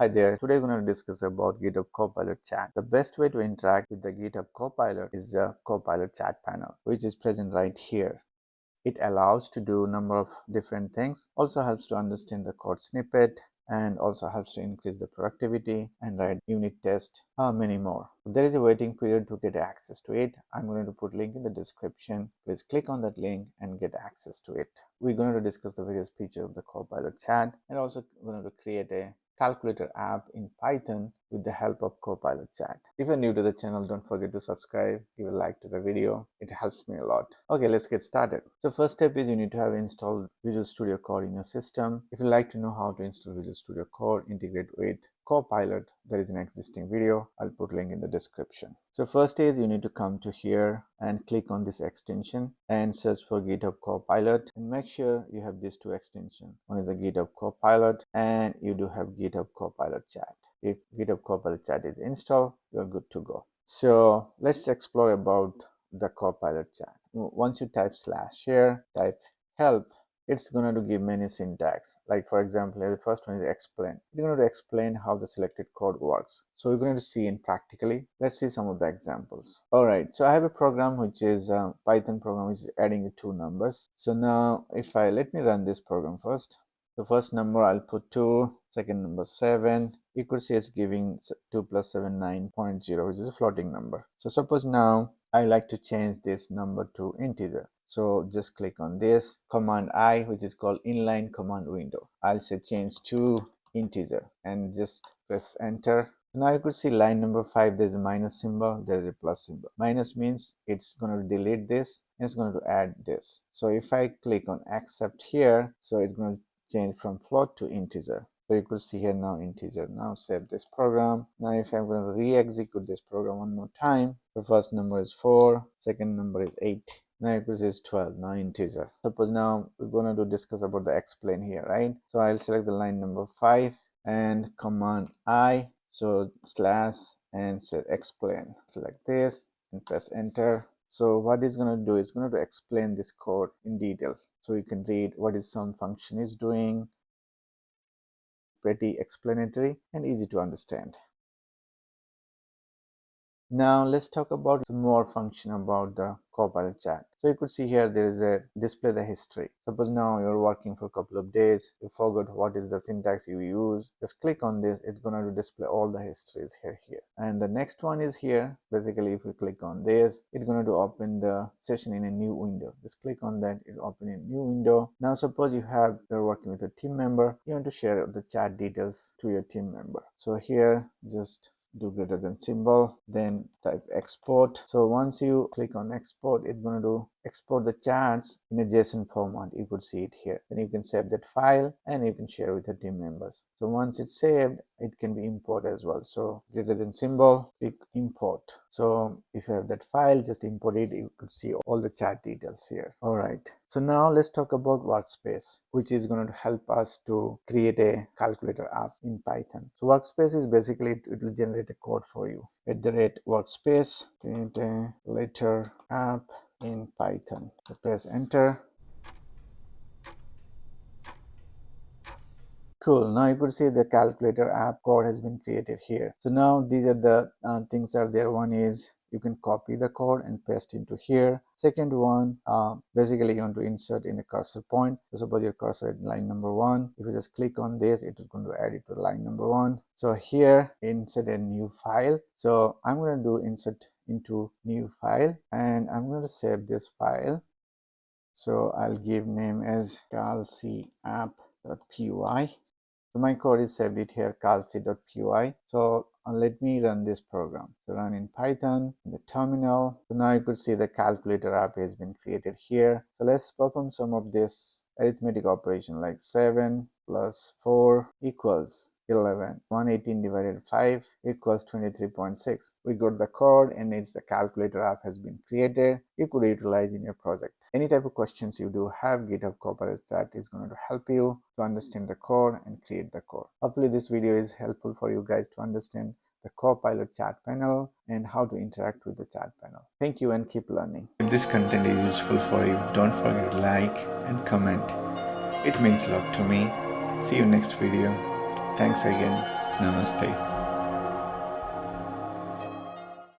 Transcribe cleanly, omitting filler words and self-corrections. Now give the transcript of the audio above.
Hi there, today we're going to discuss about GitHub Copilot chat. The best way to interact with the GitHub Copilot is the Copilot chat panel, which is present right here. It allows to do a number of different things, also helps to understand the code snippet, and also helps to increase the productivity and write unit test, many more. There is a waiting period to get access to it. I'm going to put link in the description. Please click on that link and get access to it. We're going to discuss the various features of the Copilot chat and also going to create a calculator app in Python with the help of Copilot chat. If you're new to the channel, don't forget to subscribe, give a like to the video. It helps me a lot. Okay, let's get started. So first step is you need to have installed Visual Studio Code in your system. If you'd like to know how to install Visual Studio Code, integrate with Copilot, there is an existing video. I'll put link in the description. So first is you need to come to here and click on this extension and search for GitHub Copilot, and make sure you have these two extensions. One is a GitHub Copilot and you do have GitHub Copilot chat. If GitHub Copilot chat is installed, you're good to go. So let's explore about the Copilot chat. Once you type /here, type help, it's going to give many syntax. Like for example, the first one is explain. It's going to explain how the selected code works. So we're going to see in practically. Let's see some of the examples. All right, so I have a program which is a Python program which is adding the two numbers. So now if let me run this program first. The first number I'll put 2, second number 7. You could see it's giving 2 plus 7 9.0, which is a floating number. So suppose now I like to change this number to integer. So just click on this command I, which is called inline command window. I'll say change to integer and just press enter. Now you could see line number 5, there's a minus symbol, there's a plus symbol. Minus means it's going to delete this and it's going to add this. So if I click on accept here, so it's going to change from float to integer. So you could see here now integer. Now save this program. Now if I'm going to re-execute this program one more time, the first number is 4, second number is 8. Now you could see it's 12, now integer. Suppose now we're going to discuss about the explain here, right? So I'll select the line number 5 and command I, so slash and say explain. Select this and press enter. So what it's going to do is going to explain this code in detail. So you can read what is some function is doing. Pretty explanatory and easy to understand. Now let's talk about some more function about the Copilot chat. So you could see here there is a display the history. Suppose now you're working for a couple of days, you forgot what is the syntax you use. Just click on this, it's going to display all the histories here. And the next one is here. Basically, if you click on this, it's going to open the session in a new window. Just click on that, it open in a new window. Now suppose you're working with a team member, you want to share the chat details to your team member. So here just do greater than symbol, then type export. So once you click on export, it's going to export the chats in a JSON format. You could see it here. Then you can save that file and you can share with your team members. So once it's saved, it can be imported as well. So greater than symbol, click import. So if you have that file, just import it. You could see all the chat details here. All right. So now let's talk about Workspace, which is going to help us to create a calculator app in Python. So Workspace is basically, it will generate a code for you. @workspace, create a later app in Python. So press enter. Cool. Now you could see the calculator app code has been created here. So now these are the things are there. One is you can copy the code and paste into here. Second one, basically you want to insert in a cursor point. So suppose your cursor at line number 1. If you just click on this, it is going to add it to line number 1. So here, insert a new file. So I'm going to do insert into new file and I'm going to save this file. So I'll give name as calcapp.py. So my code is saved it here, calc.py. So let me run this program. So run in Python in the terminal. So now you could see the calculator app has been created here. So let's perform some of this arithmetic operation like 7 plus 4 equals 11. 118 divided 5 equals 23.6. We got the code and it's the calculator app has been created. You could utilize in your project. Any type of questions you do have, GitHub Copilot chat is going to help you to understand the code and create the code. Hopefully this video is helpful for you guys to understand the Copilot chat panel and how to interact with the chat panel. Thank you and keep learning. If this content is useful for you, don't forget to like and comment. It means a lot to me. See you next video. Thanks again. Namaste.